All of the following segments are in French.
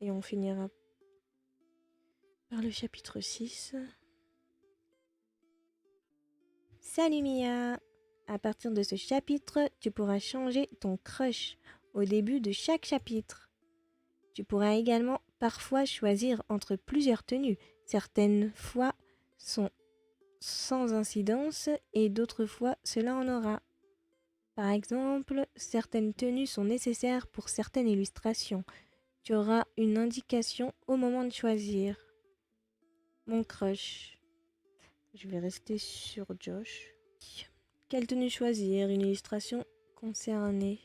et on finira par le chapitre 6. Salut Mia! À partir de ce chapitre, tu pourras changer ton crush au début de chaque chapitre. Tu pourras également parfois choisir entre plusieurs tenues. Certaines fois sont sans incidence et d'autres fois cela en aura. Par exemple, certaines tenues sont nécessaires pour certaines illustrations. Tu auras une indication au moment de choisir. Mon crush. Je vais rester sur Josh. Quelle tenue choisir? Une illustration concernée.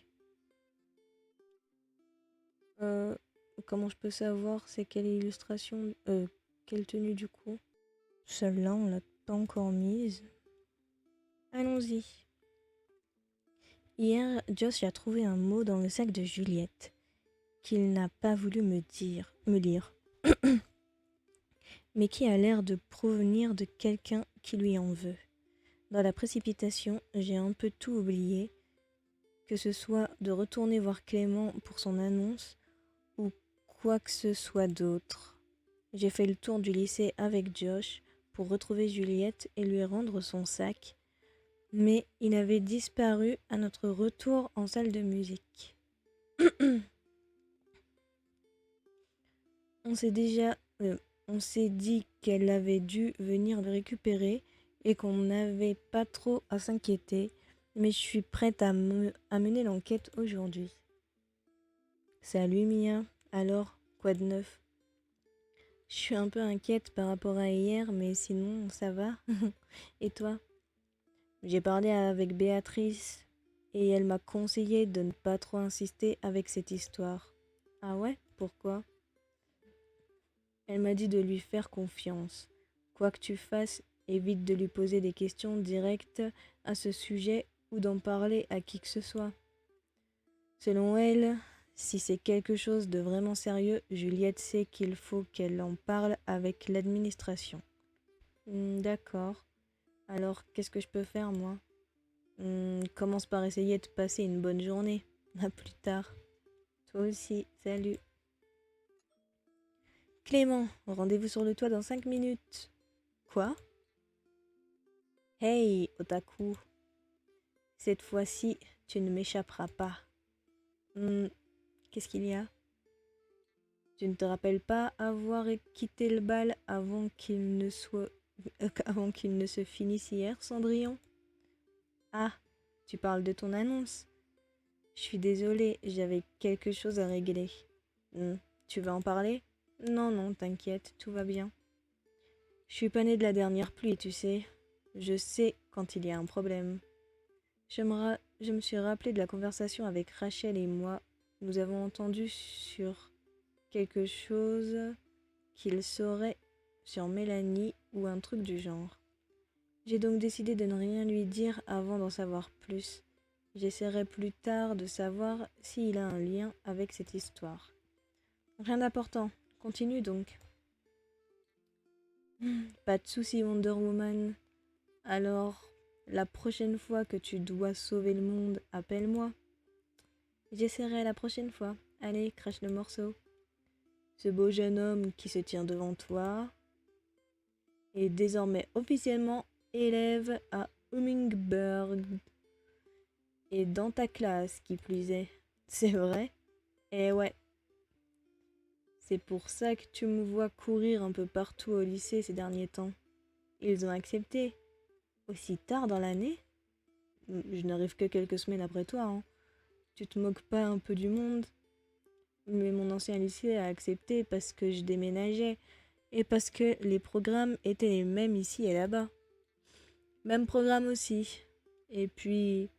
Comment je peux savoir c'est quelle illustration? Quelle tenue du coup? Celle-là, on l'a pas encore mise. Allons-y. Hier, Josh a trouvé un mot dans le sac de Juliette qu'il n'a pas voulu me lire, mais qui a l'air de provenir de quelqu'un qui lui en veut. Dans la précipitation, j'ai un peu tout oublié, que ce soit de retourner voir Clément pour son annonce ou quoi que ce soit d'autre. J'ai fait le tour du lycée avec Josh pour retrouver Juliette et lui rendre son sac, mais il avait disparu à notre retour en salle de musique. On s'est dit qu'elle avait dû venir le récupérer et qu'on n'avait pas trop à s'inquiéter, mais je suis prête à mener l'enquête aujourd'hui. Salut Mia, alors, quoi de neuf? Je suis un peu inquiète par rapport à hier, mais sinon, ça va. Et toi? J'ai parlé avec Béatrice et elle m'a conseillé de ne pas trop insister avec cette histoire. Ah ouais? Pourquoi? Elle m'a dit de lui faire confiance. Quoi que tu fasses, évite de lui poser des questions directes à ce sujet ou d'en parler à qui que ce soit. Selon elle, si c'est quelque chose de vraiment sérieux, Juliette sait qu'il faut qu'elle en parle avec l'administration. D'accord. Alors, qu'est-ce que je peux faire, moi? Commence par essayer de passer une bonne journée. À plus tard. Toi aussi, salut. Clément, rendez-vous sur le toit dans 5 minutes. Quoi? Hey, otaku. Cette fois-ci, tu ne m'échapperas pas. Qu'est-ce qu'il y a? Tu ne te rappelles pas avoir quitté le bal avant qu'il ne se finisse hier, Cendrillon? Ah, tu parles de ton annonce. Je suis désolée, j'avais quelque chose à régler. Tu veux en parler? Non, non, t'inquiète, tout va bien. Je suis pas née de la dernière pluie, tu sais. Je sais quand il y a un problème. Je me suis rappelé de la conversation avec Rachel et moi. Nous avons entendu sur quelque chose qu'il saurait sur Mélanie ou un truc du genre. J'ai donc décidé de ne rien lui dire avant d'en savoir plus. J'essaierai plus tard de savoir s'il a un lien avec cette histoire. Rien d'important. Continue donc. Pas de soucis, Wonder Woman. Alors, la prochaine fois que tu dois sauver le monde, appelle-moi. J'essaierai la prochaine fois. Allez, crache le morceau. Ce beau jeune homme qui se tient devant toi est désormais officiellement élève à Hummingbird. Et dans ta classe, qui plus est. C'est vrai? Eh ouais. C'est pour ça que tu me vois courir un peu partout au lycée ces derniers temps. Ils ont accepté. Aussi tard dans l'année? Je n'arrive que quelques semaines après toi, hein. Tu te moques pas un peu du monde? Mais mon ancien lycée a accepté parce que je déménageais et parce que les programmes étaient les mêmes ici et là-bas. Même programme aussi. Et puis,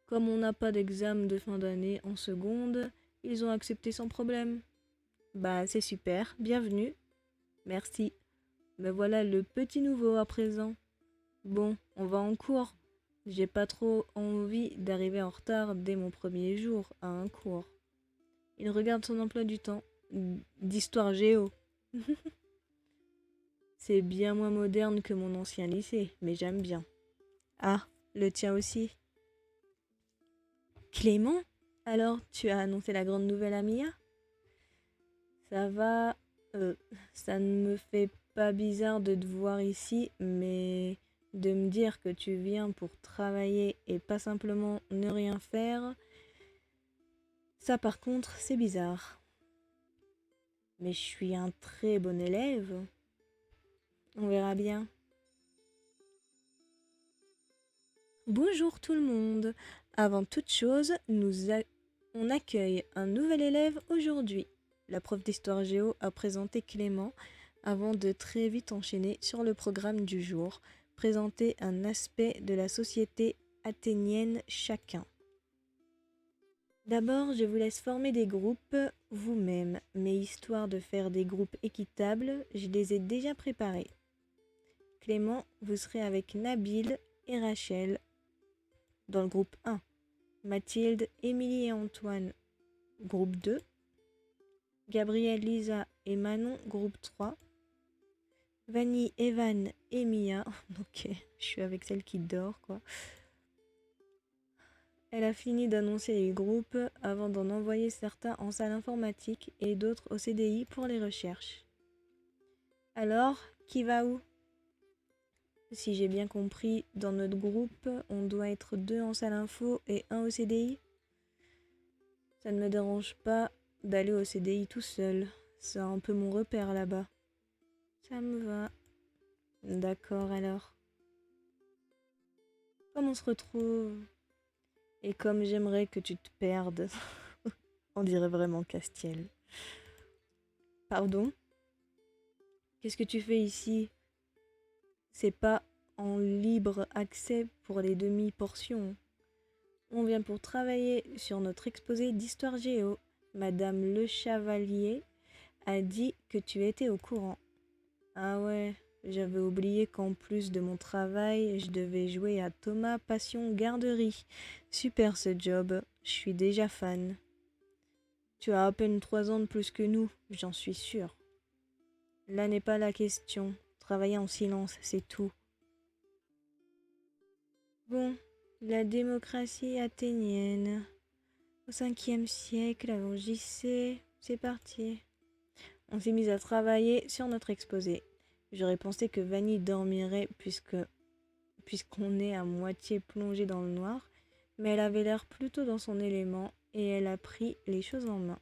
comme on n'a pas d'examen de fin d'année en seconde, ils ont accepté sans problème. Bah, c'est super, bienvenue. Merci. Me voilà le petit nouveau à présent. Bon, on va en cours. J'ai pas trop envie d'arriver en retard dès mon premier jour à un cours. Il regarde son emploi du temps. D'histoire géo. C'est bien moins moderne que mon ancien lycée, mais j'aime bien. Ah, le tien aussi. Clément? Alors, tu as annoncé la grande nouvelle à Mia? Ça va, ça ne me fait pas bizarre de te voir ici, mais de me dire que tu viens pour travailler et pas simplement ne rien faire, ça par contre, c'est bizarre. Mais je suis un très bon élève. On verra bien. Bonjour tout le monde. Avant toute chose, on accueille un nouvel élève aujourd'hui. La prof d'histoire géo a présenté Clément avant de très vite enchaîner sur le programme du jour, présenter un aspect de la société athénienne chacun. D'abord, je vous laisse former des groupes vous-même, mais histoire de faire des groupes équitables, je les ai déjà préparés. Clément, vous serez avec Nabil et Rachel dans le groupe 1. Mathilde, Émilie et Antoine, groupe 2. Gabriel, Lisa et Manon, groupe 3. Vanny, Evan et Mia. Ok, je suis avec celle qui dort, quoi. Elle a fini d'annoncer les groupes avant d'en envoyer certains en salle informatique et d'autres au CDI pour les recherches. Alors, qui va où? Si j'ai bien compris, dans notre groupe, on doit être 2 en salle info et 1 au CDI. Ça ne me dérange pas d'aller au CDI tout seul. C'est un peu mon repère là-bas. Ça me va. D'accord alors. Comme on se retrouve? Et comme j'aimerais que tu te perdes. On dirait vraiment Castiel. Pardon? Qu'est-ce que tu fais ici? C'est pas en libre accès pour les demi-portions. On vient pour travailler sur notre exposé d'histoire géo. Madame Le Chevalier a dit que tu étais au courant. Ah ouais, j'avais oublié qu'en plus de mon travail, je devais jouer à Thomas Passion Garderie. Super ce job, je suis déjà fan. Tu as à peine 3 ans de plus que nous, j'en suis sûre. Là n'est pas la question. Travailler en silence, c'est tout. Bon, la démocratie athénienne. Au 5e siècle, avant JC, c'est parti. On s'est mis à travailler sur notre exposé. J'aurais pensé que Vanny dormirait puisqu'on est à moitié plongé dans le noir, mais elle avait l'air plutôt dans son élément et elle a pris les choses en main.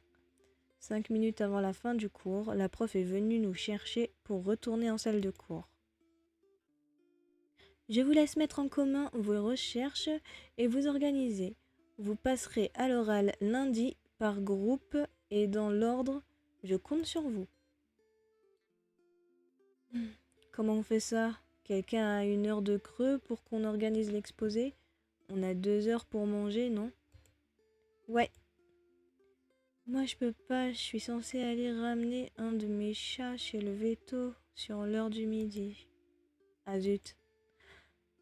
5 minutes avant la fin du cours, la prof est venue nous chercher pour retourner en salle de cours. Je vous laisse mettre en commun vos recherches et vous organiser. Vous passerez à l'oral lundi par groupe et dans l'ordre. Je compte sur vous. Comment on fait ça? Quelqu'un a 1 heure de creux pour qu'on organise l'exposé? On a 2 heures pour manger, non? Ouais. Moi je peux pas, je suis censée aller ramener un de mes chats chez le veto sur l'heure du midi. Ah zut.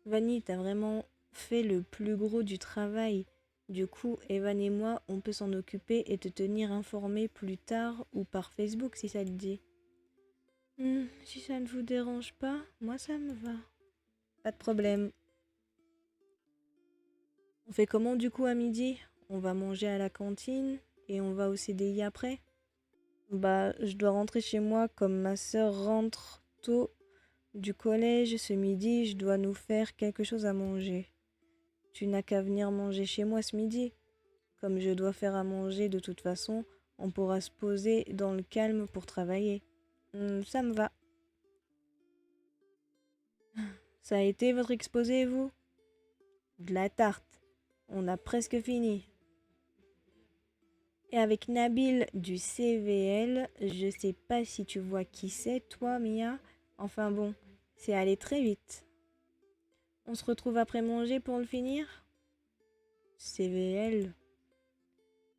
Vanny, t'as vraiment fait le plus gros du travail. Du coup, Evan et moi, on peut s'en occuper et te tenir informé plus tard ou par Facebook si ça te dit. Si ça ne vous dérange pas, moi ça me va. Pas de problème. On fait comment du coup à midi? On va manger à la cantine et on va au CDI après? Bah, je dois rentrer chez moi comme ma sœur rentre tôt du collège ce midi, je dois nous faire quelque chose à manger. Tu n'as qu'à venir manger chez moi ce midi. Comme je dois faire à manger de toute façon, on pourra se poser dans le calme pour travailler. Ça me va. Ça a été votre exposé, vous? De la tarte. On a presque fini. Et avec Nabil du CVL, je sais pas si tu vois qui c'est, toi, Mia. Enfin bon, c'est allé très vite. On se retrouve après manger pour le finir? CVL.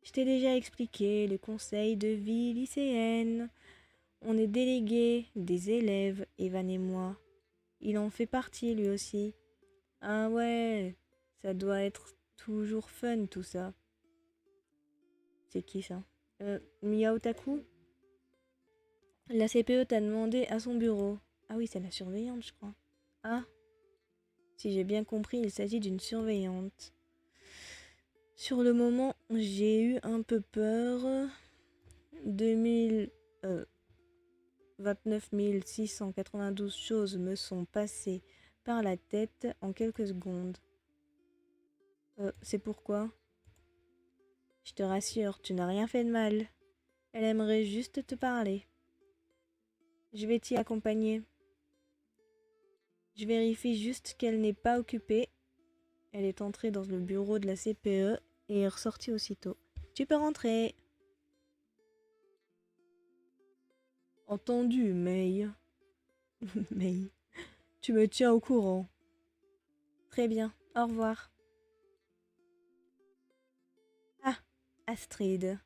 Je t'ai déjà expliqué le conseil de vie lycéenne. On est délégués, des élèves, Evan et moi. Il en fait partie lui aussi. Ah ouais, ça doit être toujours fun tout ça. C'est qui ça? Mia Otaku? La CPE t'a demandé à son bureau. Ah oui, c'est la surveillante, je crois. Ah, si j'ai bien compris, il s'agit d'une surveillante. Sur le moment, j'ai eu un peu peur. 2000 29 692 choses me sont passées par la tête en quelques secondes. C'est pourquoi? Je te rassure, tu n'as rien fait de mal. Elle aimerait juste te parler. Je vais t'y accompagner. Je vérifie juste qu'elle n'est pas occupée. Elle est entrée dans le bureau de la CPE et est ressortie aussitôt. Tu peux rentrer. Entendu, May. May. Tu me tiens au courant. Très bien. Au revoir. Ah, Astrid.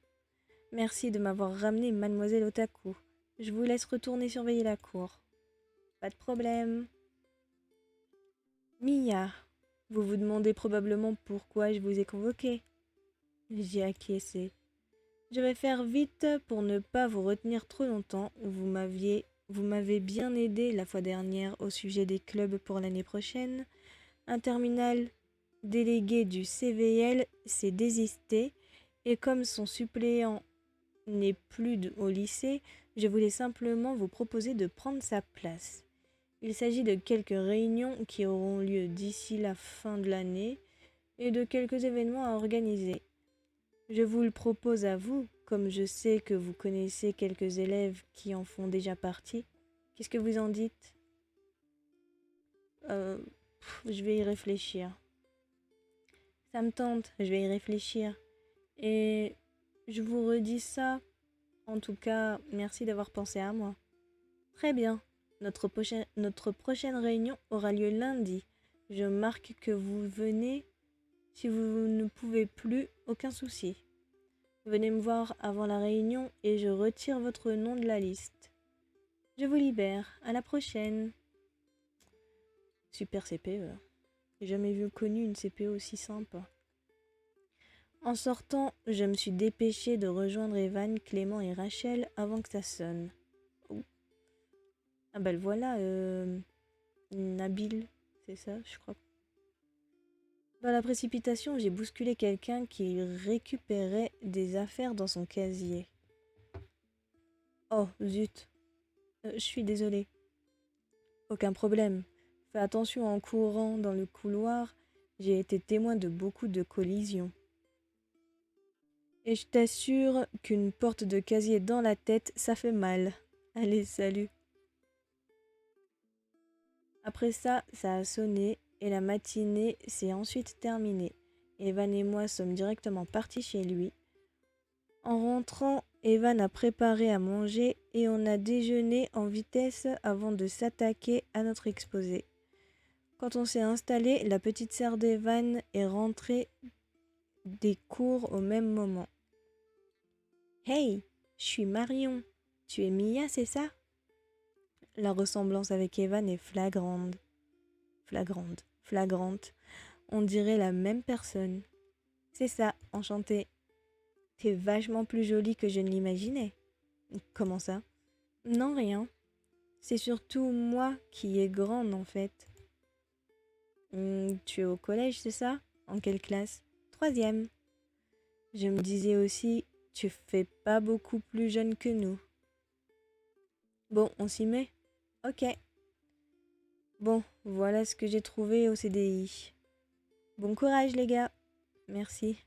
Merci de m'avoir ramené Mademoiselle Otaku. Je vous laisse retourner surveiller la cour. Pas de problème. Mia, vous vous demandez probablement pourquoi je vous ai convoqué. J'ai acquiescé. Je vais faire vite pour ne pas vous retenir trop longtemps. Vous m'avez bien aidé la fois dernière au sujet des clubs pour l'année prochaine. Un terminal délégué du CVL s'est désisté et comme son suppléant n'est plus au lycée, je voulais simplement vous proposer de prendre sa place. Il s'agit de quelques réunions qui auront lieu d'ici la fin de l'année et de quelques événements à organiser. Je vous le propose à vous, comme je sais que vous connaissez quelques élèves qui en font déjà partie. Qu'est-ce que vous en dites? Je vais y réfléchir. Ça me tente, je vais y réfléchir. Et je vous redis ça. En tout cas, merci d'avoir pensé à moi. Très bien. Notre prochaine réunion aura lieu lundi. Je marque que vous venez. Si vous ne pouvez plus, aucun souci. Venez me voir avant la réunion et je retire votre nom de la liste. Je vous libère. À la prochaine. Super CPE. J'ai jamais connu une CPE aussi simple. En sortant, je me suis dépêchée de rejoindre Evan, Clément et Rachel avant que ça sonne. Oh. Ah bah le voilà, Nabil, c'est ça, je crois. Dans la précipitation, j'ai bousculé quelqu'un qui récupérait des affaires dans son casier. Oh, zut. Je suis désolée. Aucun problème. Fais attention en courant dans le couloir. J'ai été témoin de beaucoup de collisions. Et je t'assure qu'une porte de casier dans la tête, ça fait mal. Allez, salut. Après ça, ça a sonné et la matinée s'est ensuite terminée. Evan et moi sommes directement partis chez lui. En rentrant, Evan a préparé à manger et on a déjeuné en vitesse avant de s'attaquer à notre exposé. Quand on s'est installé, la petite sœur d'Evan est rentrée des cours au même moment. Hey, je suis Marion. Tu es Mia, c'est ça? La ressemblance avec Evan est flagrante. Flagrante. On dirait la même personne. C'est ça, enchantée. T'es vachement plus jolie que je ne l'imaginais. Comment ça? Non, rien. C'est surtout moi qui est grande en fait. Tu es au collège, c'est ça? En quelle classe? 3e. Je me disais aussi, tu fais pas beaucoup plus jeune que nous. Bon, on s'y met? Ok. Bon, voilà ce que j'ai trouvé au CDI. Bon courage les gars. Merci.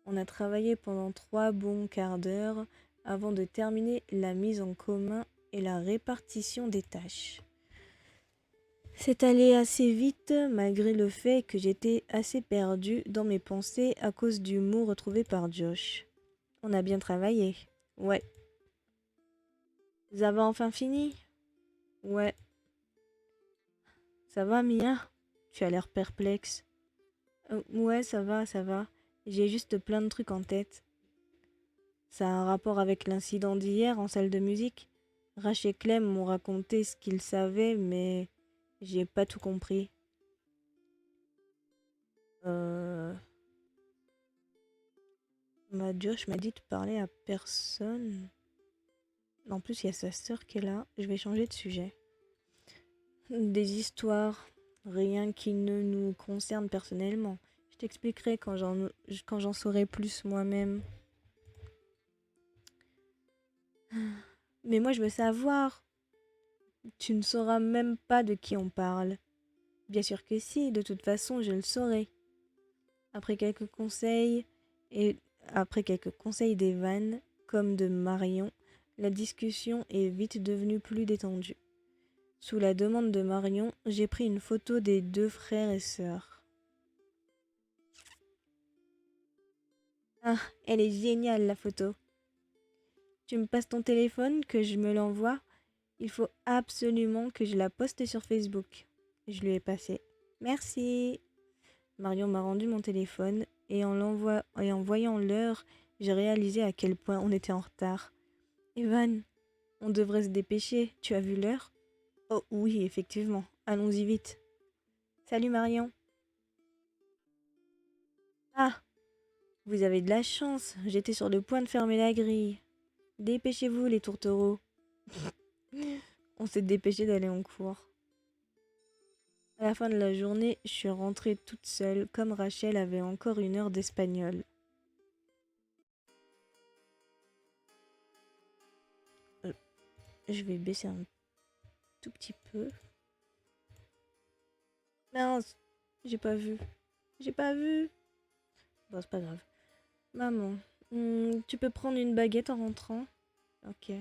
On a travaillé pendant 3 bons quarts d'heure avant de terminer la mise en commun et la répartition des tâches. C'est allé assez vite malgré le fait que j'étais assez perdue dans mes pensées à cause du mot retrouvé par Josh. On a bien travaillé. Ouais. Vous avez enfin fini? Ouais. Ça va, Mia? Tu as l'air perplexe. Ouais, ça va, ça va. J'ai juste plein de trucs en tête. Ça a un rapport avec l'incident d'hier en salle de musique. Rach et Clem m'ont raconté ce qu'ils savaient, mais j'ai pas tout compris. Josh m'a dit de parler à personne. En plus, il y a sa sœur qui est là. Je vais changer de sujet. Des histoires, rien qui ne nous concerne personnellement. Je t'expliquerai quand j'en saurai plus moi-même. Mais moi, je veux savoir. Tu ne sauras même pas de qui on parle. Bien sûr que si, de toute façon, je le saurai. Après quelques conseils, et après quelques conseils d'Evan, comme de Marion, la discussion est vite devenue plus détendue. Sous la demande de Marion, j'ai pris une photo des deux frères et sœurs. Ah, elle est géniale la photo. Tu me passes ton téléphone, que je me l'envoie. Il faut absolument que je la poste sur Facebook. Je lui ai passé. Merci. Marion m'a rendu mon téléphone et et en voyant l'heure, j'ai réalisé à quel point on était en retard. Evan, on devrait se dépêcher. Tu as vu l'heure? Oh oui, effectivement. Allons-y vite. Salut Marion. Ah, vous avez de la chance. J'étais sur le point de fermer la grille. Dépêchez-vous les tourtereaux. On s'est dépêché d'aller en cours. À la fin de la journée, je suis rentrée toute seule, comme Rachel avait encore 1 heure d'espagnol. Euh, je vais baisser un tout petit peu. Mince, j'ai pas vu. J'ai pas vu. Bon, c'est pas grave. Maman, tu peux prendre une baguette en rentrant? Ok.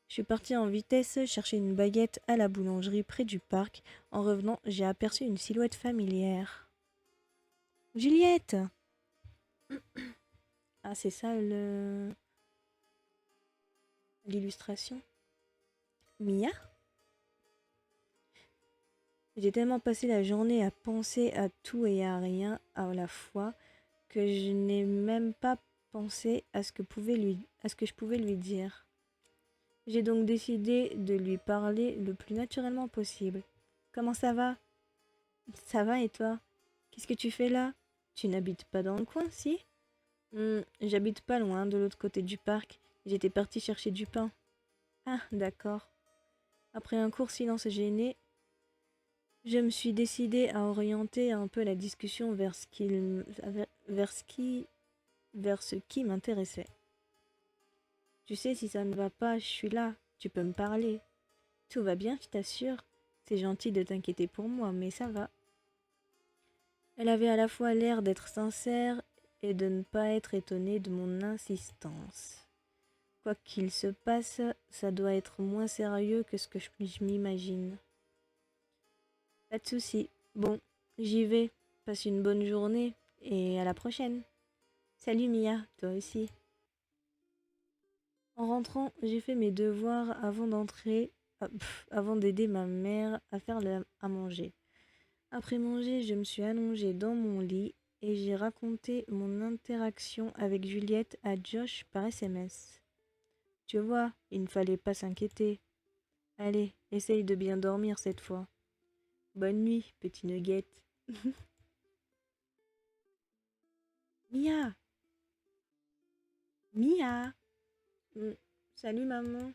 Je suis partie en vitesse chercher une baguette à la boulangerie près du parc. En revenant, j'ai aperçu une silhouette familière. Juliette! Ah, c'est ça l'illustration. Mia? J'ai tellement passé la journée à penser à tout et à rien à la fois que je n'ai même pas pensé à ce que je pouvais lui dire. J'ai donc décidé de lui parler le plus naturellement possible. Comment ça va? Ça va et toi? Qu'est-ce que tu fais là? Tu n'habites pas dans le coin, si? J'habite pas loin, de l'autre côté du parc. J'étais partie chercher du pain. Ah, d'accord. Après un court silence gêné, je me suis décidée à orienter un peu la discussion vers ce qui m'intéressait. Tu sais, si ça ne va pas, je suis là. Tu peux me parler. Tout va bien, je t'assure. C'est gentil de t'inquiéter pour moi, mais ça va. Elle avait à la fois l'air d'être sincère et de ne pas être étonnée de mon insistance. Quoi qu'il se passe, ça doit être moins sérieux que ce que je m'imagine. Pas de souci. Bon, j'y vais. Passe une bonne journée et à la prochaine. Salut Mia, toi aussi. En rentrant, j'ai fait mes devoirs avant d'aider ma mère à faire à manger. Après manger, je me suis allongée dans mon lit et j'ai raconté mon interaction avec Juliette à Josh par SMS. Tu vois, il ne fallait pas s'inquiéter. Allez, essaye de bien dormir cette fois. Bonne nuit, petit nugget. Mia! Mia! Salut maman.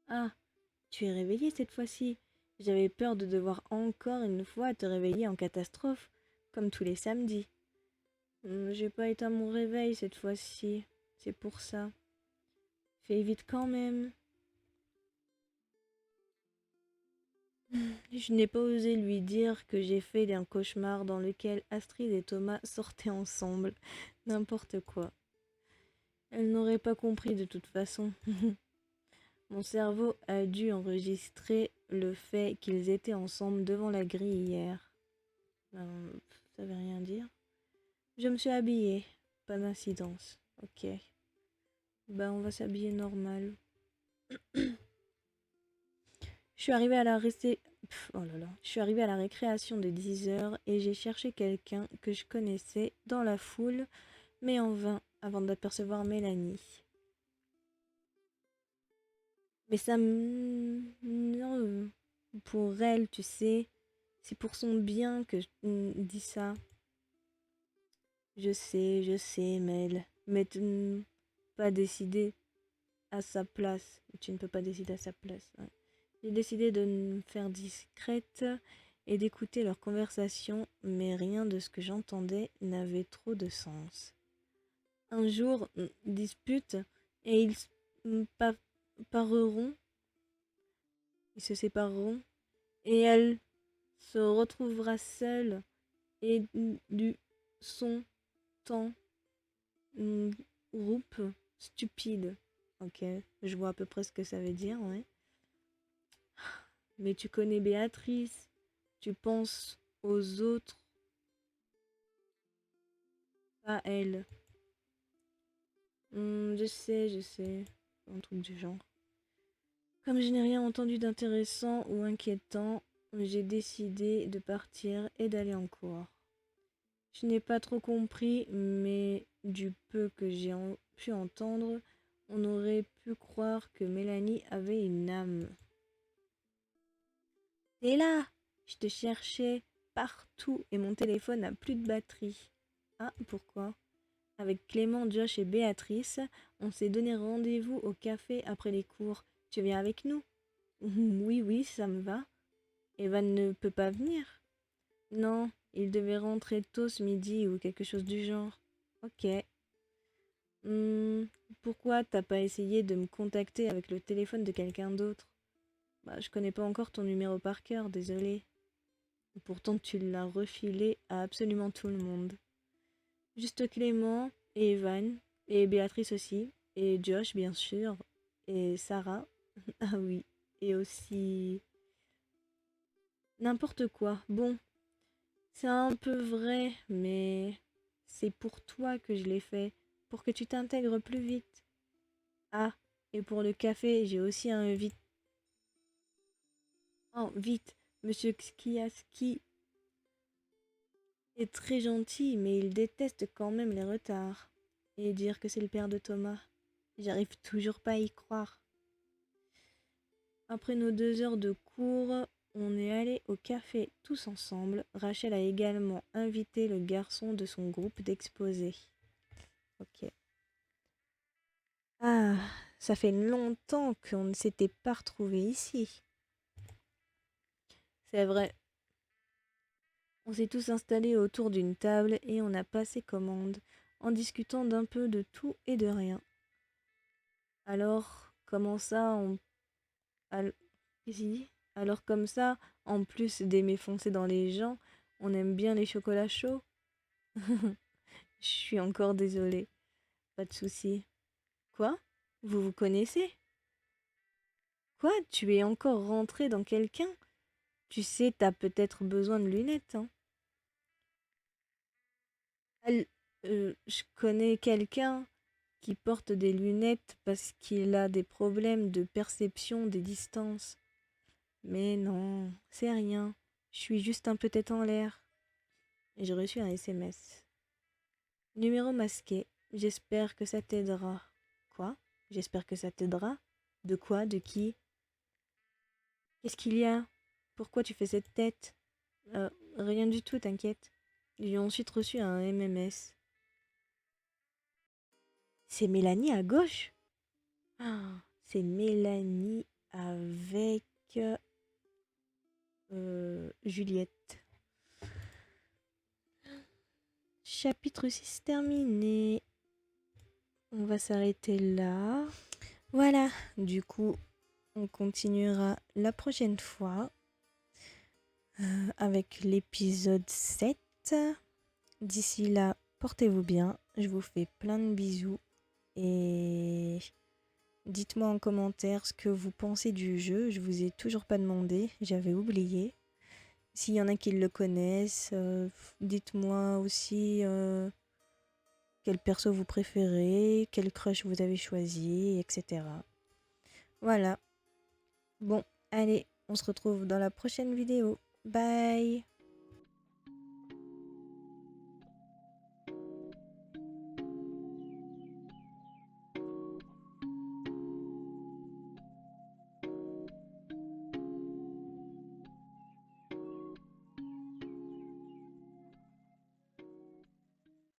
Ah, tu es réveillée cette fois-ci. J'avais peur de devoir encore une fois te réveiller en catastrophe, comme tous les samedis. J'ai pas éteint mon réveil cette fois-ci. C'est pour ça. Fais vite quand même. Je n'ai pas osé lui dire que j'ai fait un cauchemar dans lequel Astrid et Thomas sortaient ensemble. N'importe quoi. Elle n'aurait pas compris de toute façon. Mon cerveau a dû enregistrer le fait qu'ils étaient ensemble devant la grille hier. Ça veut rien dire. Je me suis habillée. Pas d'incidence. Ok. On va s'habiller normal. Je suis arrivée à la oh là là. Je suis arrivée à la récréation de 10 heures et j'ai cherché quelqu'un que je connaissais dans la foule, mais en vain avant d'apercevoir Mélanie. Mais ça me... Non, pour elle, tu sais, c'est pour son bien que je dis ça. Je sais, Mel, mais tu ne peux pas décider à sa place. Tu ne peux pas décider à sa place. Ouais. J'ai décidé de me faire discrète et d'écouter leur conversation, mais rien de ce que j'entendais n'avait trop de sens. Un jour, dispute, et pa- pareront, ils se sépareront, et elle se retrouvera seule et du son temps groupe stupide. Ok, je vois à peu près ce que ça veut dire, ouais. Mais tu connais Béatrice, tu penses aux autres, pas elle. Je sais, un truc du genre. Comme je n'ai rien entendu d'intéressant ou inquiétant, j'ai décidé de partir et d'aller en cours. Je n'ai pas trop compris, mais du peu que j'ai pu entendre, on aurait pu croire que Mélanie avait une âme. T'es là! Je te cherchais partout et mon téléphone n'a plus de batterie. Ah, pourquoi? Avec Clément, Josh et Béatrice, on s'est donné rendez-vous au café après les cours. Tu viens avec nous? Oui, oui, ça me va. Evan ne peut pas venir? Non, il devait rentrer tôt ce midi ou quelque chose du genre. Ok. Pourquoi t'as pas essayé de me contacter avec le téléphone de quelqu'un d'autre? Bah, je connais pas encore ton numéro par cœur, désolé. Pourtant, tu l'as refilé à absolument tout le monde. Juste Clément et Evan, et Béatrice aussi, et Josh, bien sûr, et Sarah. Ah oui, et aussi... N'importe quoi. Bon, c'est un peu vrai, mais c'est pour toi que je l'ai fait, pour que tu t'intègres plus vite. Ah, et pour le café, j'ai aussi un vite... Oh, vite, Monsieur Skiaski est très gentil, mais il déteste quand même les retards. Et dire que c'est le père de Thomas, j'arrive toujours pas à y croire. Après nos 2 heures de cours, on est allé au café tous ensemble. Rachel a également invité le garçon de son groupe d'exposés. Ok. Ah, ça fait longtemps qu'on ne s'était pas retrouvés ici. C'est vrai. On s'est tous installés autour d'une table et on a passé commande, en discutant d'un peu de tout et de rien. Alors, comment ça, Qu'est-ce qu'il dit? Alors comme ça, en plus d'aimer foncer dans les gens, on aime bien les chocolats chauds. Je suis encore désolée. Pas de souci. Quoi? Vous vous connaissez? Quoi? Tu es encore rentré dans quelqu'un? Tu sais, t'as peut-être besoin de lunettes, hein? Elle- je connais quelqu'un qui porte des lunettes parce qu'il a des problèmes de perception des distances. Mais non, c'est rien. Je suis juste un peu tête en l'air. Et j'ai reçu un SMS. Numéro masqué. J'espère que ça t'aidera. Quoi? J'espère que ça t'aidera? De quoi? De qui? Qu'est-ce qu'il y a? Pourquoi tu fais cette tête? Rien du tout, t'inquiète. J'ai ensuite reçu un MMS. C'est Mélanie à gauche? Ah, c'est Mélanie avec Juliette. Chapitre 6 terminé. On va s'arrêter là. Voilà, du coup, on continuera la prochaine fois avec l'épisode 7. D'ici là, portez-vous bien. Je vous fais plein de bisous et dites-moi en commentaire ce que vous pensez du jeu. Je vous ai toujours pas demandé, j'avais oublié. S'il y en a qui le connaissent, dites-moi aussi quel perso vous préférez, quel crush vous avez choisi, etc. Voilà. Bon, allez, on se retrouve dans la prochaine vidéo. Bye!